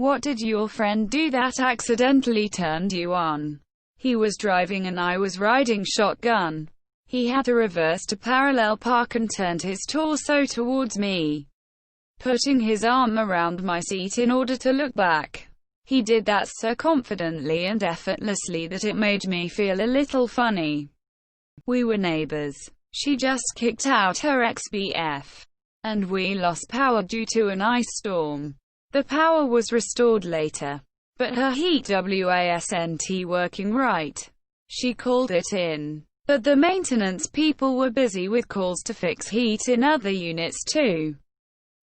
What did your friend do that accidentally turned you on? He was driving and I was riding shotgun. He had to reverse to parallel park and turned his torso towards me, putting his arm around my seat in order to look back. He did that so confidently and effortlessly that it made me feel a little funny. We were neighbors. She just kicked out her ex-BF, and we lost power due to an ice storm. The power was restored later, but her heat wasn't working right. She called it in, but the maintenance people were busy with calls to fix heat in other units too.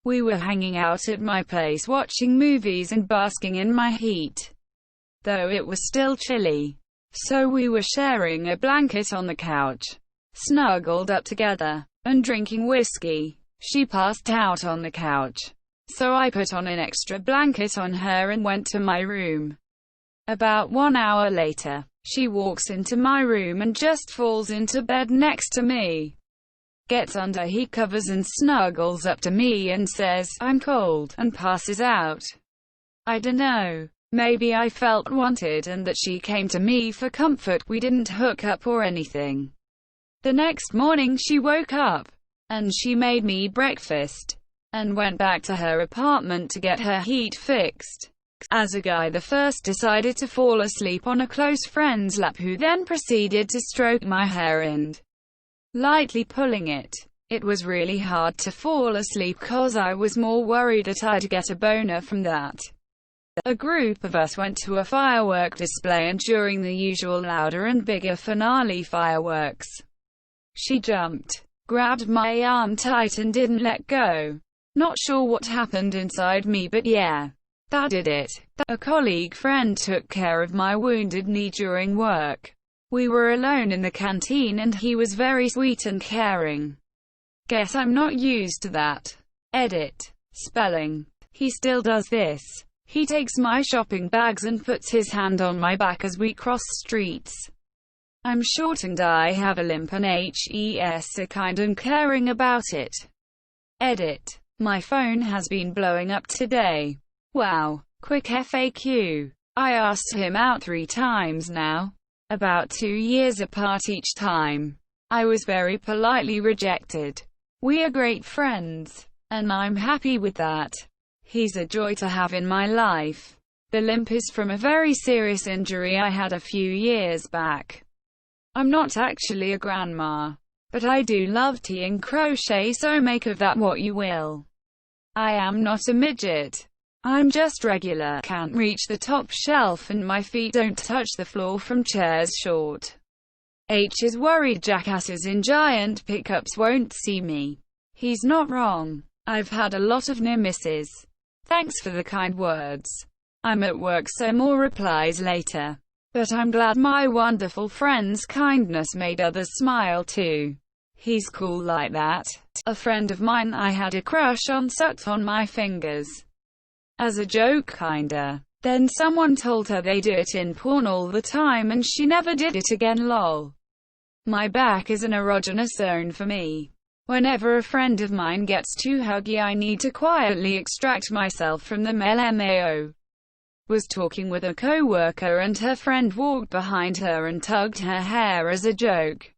We were hanging out at my place watching movies and basking in my heat, though it was still chilly. So we were sharing a blanket on the couch, snuggled up together, and drinking whiskey. She passed out on the couch, so I put on an extra blanket on her and went to my room. About 1 hour later, she walks into my room and just falls into bed next to me, gets under heat covers and snuggles up to me and says, "I'm cold," and passes out. I dunno. Maybe I felt wanted and that she came to me for comfort. We didn't hook up or anything. The next morning she woke up, and she made me breakfast, and went back to her apartment to get her heat fixed. As a guy, the first decided to fall asleep on a close friend's lap, who then proceeded to stroke my hair and lightly pulling it. It was really hard to fall asleep cause I was more worried that I'd get a boner from that. A group of us went to a firework display, and during the usual louder and bigger finale fireworks, she jumped, grabbed my arm tight and didn't let go. Not sure what happened inside me, but yeah, that did it. A colleague friend took care of my wounded knee during work. We were alone in the canteen and he was very sweet and caring. Guess I'm not used to that. Edit. Spelling. He still does this. He takes my shopping bags and puts his hand on my back as we cross streets. I'm short and I have a limp, and he's a kind and caring about it. Edit. My phone has been blowing up today. Wow. Quick FAQ. I asked him out 3 times now, about 2 years apart each time. I was very politely rejected. We are great friends, and I'm happy with that. He's a joy to have in my life. The limp is from a very serious injury I had a few years back. I'm not actually a grandma, but I do love tea and crochet, so make of that what you will. I am not a midget. I'm just regular, can't reach the top shelf and my feet don't touch the floor from chairs short. H is worried jackasses in giant pickups won't see me. He's not wrong. I've had a lot of near misses. Thanks for the kind words. I'm at work, so more replies later. But I'm glad my wonderful friend's kindness made others smile too. He's cool like that. A friend of mine I had a crush on sucked on my fingers. As a joke kinda. Then someone told her they do it in porn all the time and she never did it again, lol. My back is an erogenous zone for me. Whenever a friend of mine gets too huggy, I need to quietly extract myself from the LMAO. Was talking with a co-worker and her friend walked behind her and tugged her hair as a joke.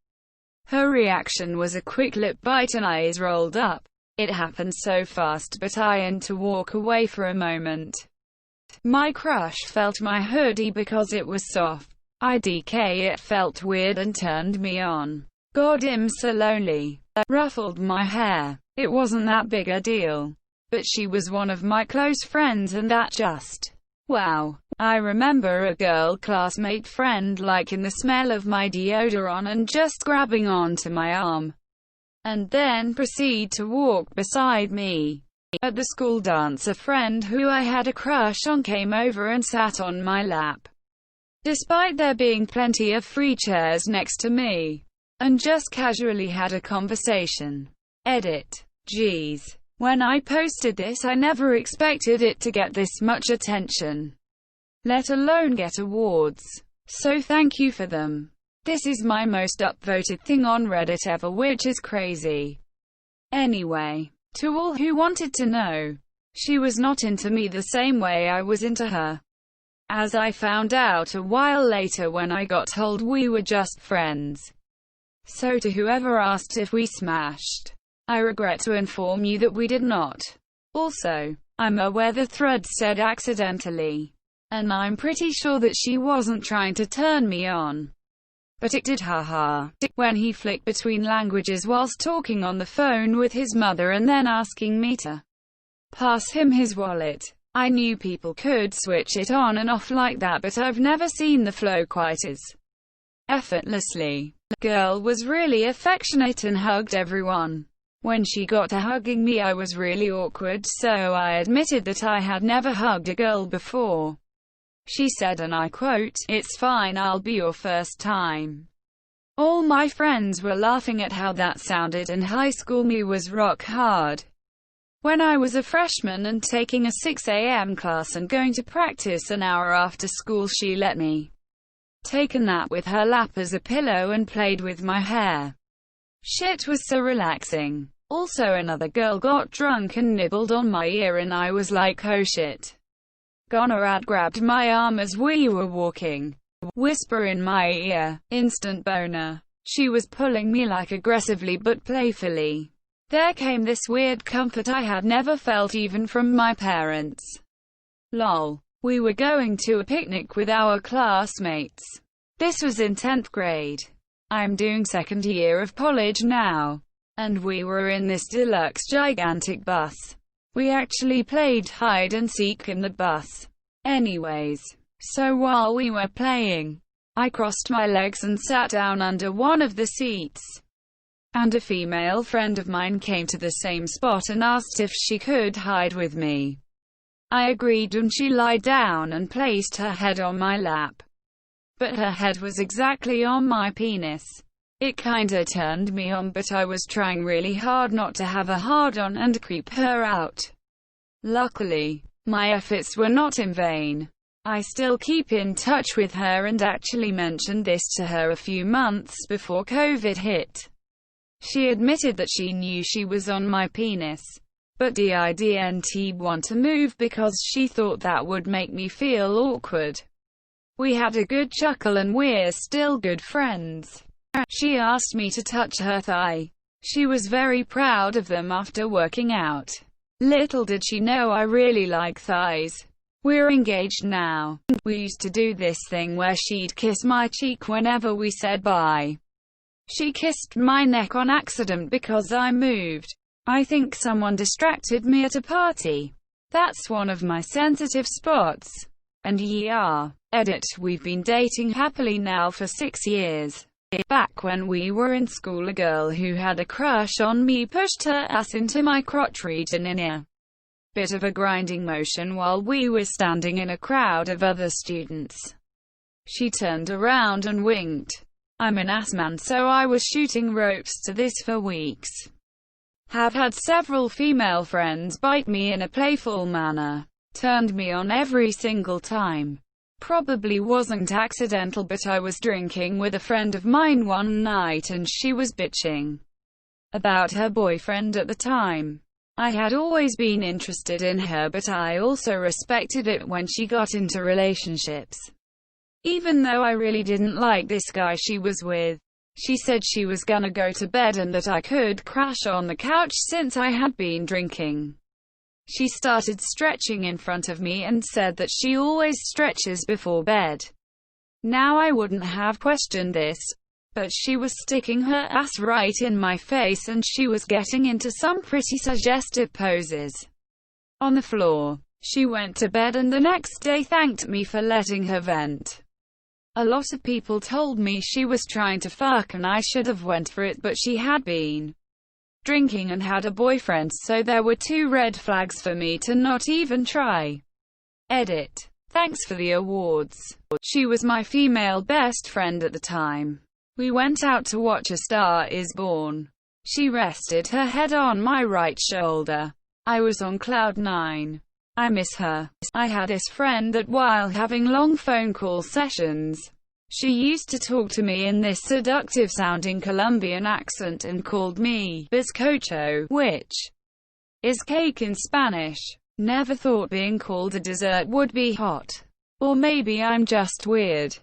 Her reaction was a quick lip bite and eyes rolled up. It happened so fast, but I had to walk away for a moment. My crush felt my hoodie because it was soft. IDK, it felt weird and turned me on. God, I'm so lonely. Ruffled my hair. It wasn't that big a deal. But she was one of my close friends and that just... wow. I remember a girl classmate friend liking the smell of my deodorant and just grabbing onto my arm, and then proceed to walk beside me. At the school dance, a friend who I had a crush on came over and sat on my lap, despite there being plenty of free chairs next to me, and just casually had a conversation. Edit. Geez. When I posted this, I never expected it to get this much attention, let alone get awards. So thank you for them. This is my most upvoted thing on Reddit ever, which is crazy. Anyway, to all who wanted to know, She was not into me the same way I was into her. As I found out a while later when I got told we were just friends. So to whoever asked if we smashed, I regret to inform you that we did not. Also, I'm aware the thread said accidentally, and I'm pretty sure that she wasn't trying to turn me on. But it did, haha. When he flicked between languages whilst talking on the phone with his mother and then asking me to pass him his wallet. I knew people could switch it on and off like that, but I've never seen the flow quite as effortlessly. The girl was really affectionate and hugged everyone. When she got to hugging me, I was really awkward, so I admitted that I had never hugged a girl before. She said, and I quote, "It's fine, I'll be your first time." All my friends were laughing at how that sounded, and high school me was rock hard. When I was a freshman and taking a 6 a.m. class and going to practice an hour after school, she let me take a nap with her lap as a pillow and played with my hair. Shit was so relaxing. Also, another girl got drunk and nibbled on my ear and I was like, oh shit. Gonorrhea grabbed my arm as we were walking. Whisper in my ear. Instant boner. She was pulling me like aggressively but playfully. There came this weird comfort I had never felt even from my parents. Lol. We were going to a picnic with our classmates. This was in 10th grade. I'm doing second year of college now. And we were in this deluxe gigantic bus. We actually played hide and seek in the bus. Anyways, so while we were playing, I crossed my legs and sat down under one of the seats. And a female friend of mine came to the same spot and asked if she could hide with me. I agreed and she lied down and placed her head on my lap. But her head was exactly on my penis. It kinda turned me on, but I was trying really hard not to have a hard-on and creep her out. Luckily, my efforts were not in vain. I still keep in touch with her and actually mentioned this to her a few months before COVID hit. She admitted that she knew she was on my penis, but didn't want to move because she thought that would make me feel awkward. We had a good chuckle and we're still good friends. She asked me to touch her thigh. She was very proud of them after working out. Little did she know I really like thighs. We're engaged now. We used to do this thing where she'd kiss my cheek whenever we said bye. She kissed my neck on accident because I moved. I think someone distracted me at a party. That's one of my sensitive spots. And yeah. Edit. We've been dating happily now for 6 years. Back when we were in school, a girl who had a crush on me pushed her ass into my crotch region in a bit of a grinding motion while we were standing in a crowd of other students. She turned around and winked. I'm an ass man, so I was shooting ropes to this for weeks. Have had several female friends bite me in a playful manner. Turned me on every single time. Probably wasn't accidental, but I was drinking with a friend of mine one night and she was bitching about her boyfriend at the time. I had always been interested in her, but I also respected it when she got into relationships. Even though I really didn't like this guy she was with. She said she was gonna go to bed and that I could crash on the couch since I had been drinking. She started stretching in front of me and said that she always stretches before bed. Now I wouldn't have questioned this, but she was sticking her ass right in my face and she was getting into some pretty suggestive poses on the floor. She went to bed and the next day thanked me for letting her vent. A lot of people told me she was trying to fuck and I should have went for it, but she had been drinking and had a boyfriend, so there were 2 red flags for me to not even try. Edit. Thanks for the awards. She was my female best friend at the time. We went out to watch A Star Is Born. She rested her head on my right shoulder. I was on cloud 9. I miss her. I had this friend that while having long phone call sessions, she used to talk to me in this seductive-sounding Colombian accent and called me bizcocho, which is cake in Spanish. Never thought being called a dessert would be hot. Or maybe I'm just weird.